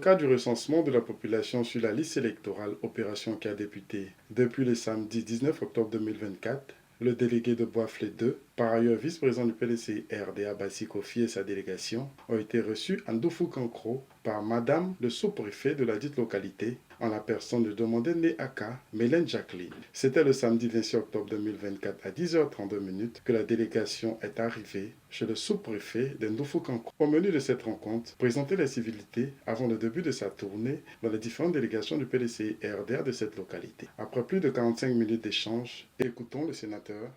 cadre du recensement de la population sur la liste électorale Opération qui a débuté depuis le samedi 19 octobre 2024, le délégué de Boisflé 2, par ailleurs vice-président du PDCI RDA Bassi Kofi et sa délégation, ont été reçus à Ndoufouk-Kankro par Madame le sous-préfet de la dite localité, en la personne de demandeur né Aka, Mélène Jacqueline. C'était le samedi 26 octobre 2024 à 10h32 que la délégation est arrivée chez le sous-préfet de Ndoufouk-Kankro. Au menu de cette rencontre, présenter les civilités avant le début de sa tournée dans les différentes délégations du PDCI RDA de cette localité. Après plus de 45 minutes d'échange, écoutons le sénateur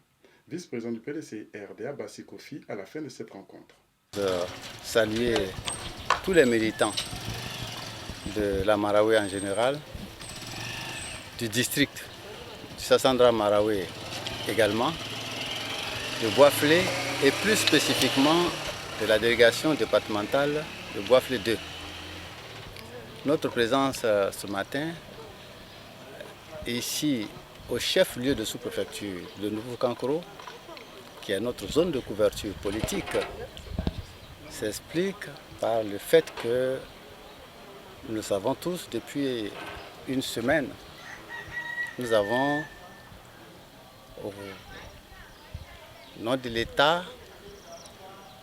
vice-président du PDCI RDA Bassi Kofi à la fin de cette rencontre. Saluer tous les militants de la Marawi en général, du district du Sassandra Marawi également, de Boisflé et plus spécifiquement de la délégation départementale de Boisflé 2. Notre présence ce matin ici au chef-lieu de sous-préfecture de Ndoufouk-Kankro, qui est notre zone de couverture politique, s'explique par le fait que nous le savons tous, depuis une semaine, nous avons, au nom de l'État,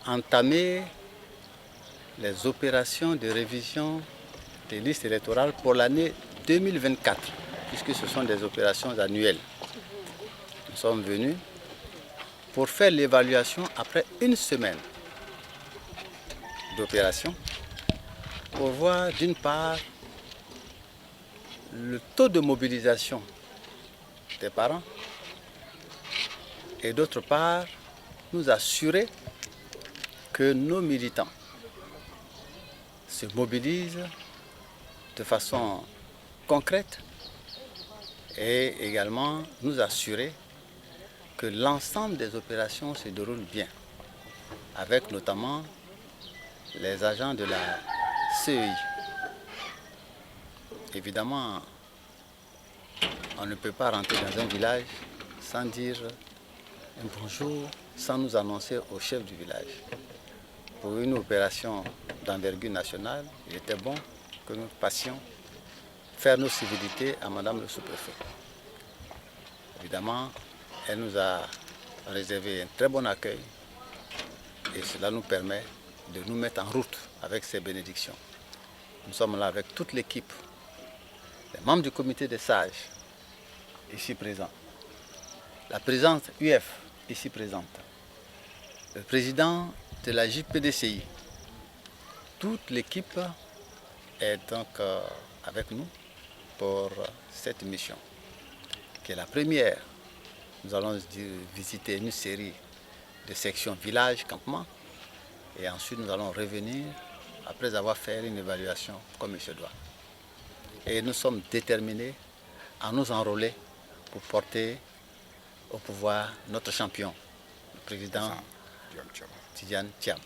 entamé les opérations de révision des listes électorales pour l'année 2024, puisque ce sont des opérations annuelles. Nous sommes venus pour faire l'évaluation après une semaine d'opération, pour voir d'une part le taux de mobilisation des parents et d'autre part nous assurer que nos militants se mobilisent de façon concrète et également nous assurer que l'ensemble des opérations se déroulent bien, avec notamment les agents de la CEI. Évidemment, on ne peut pas rentrer dans un village sans dire un bonjour, sans nous annoncer au chef du village. Pour une opération d'envergure nationale, il était bon que nous passions faire nos civilités à Madame le sous-préfet. Évidemment, elle nous a réservé un très bon accueil et cela nous permet de nous mettre en route avec ces bénédictions. Nous sommes là avec toute l'équipe, les membres du comité des sages, ici présents, la présidente UF, ici présente, le président de la JPDCI. Toute l'équipe est donc avec nous pour cette mission, qui est la première. Nous allons visiter une série de sections villages, campements, et ensuite nous allons revenir après avoir fait une évaluation comme il se doit. Et nous sommes déterminés à nous enrôler pour porter au pouvoir notre champion, le président Tidjane Thiam.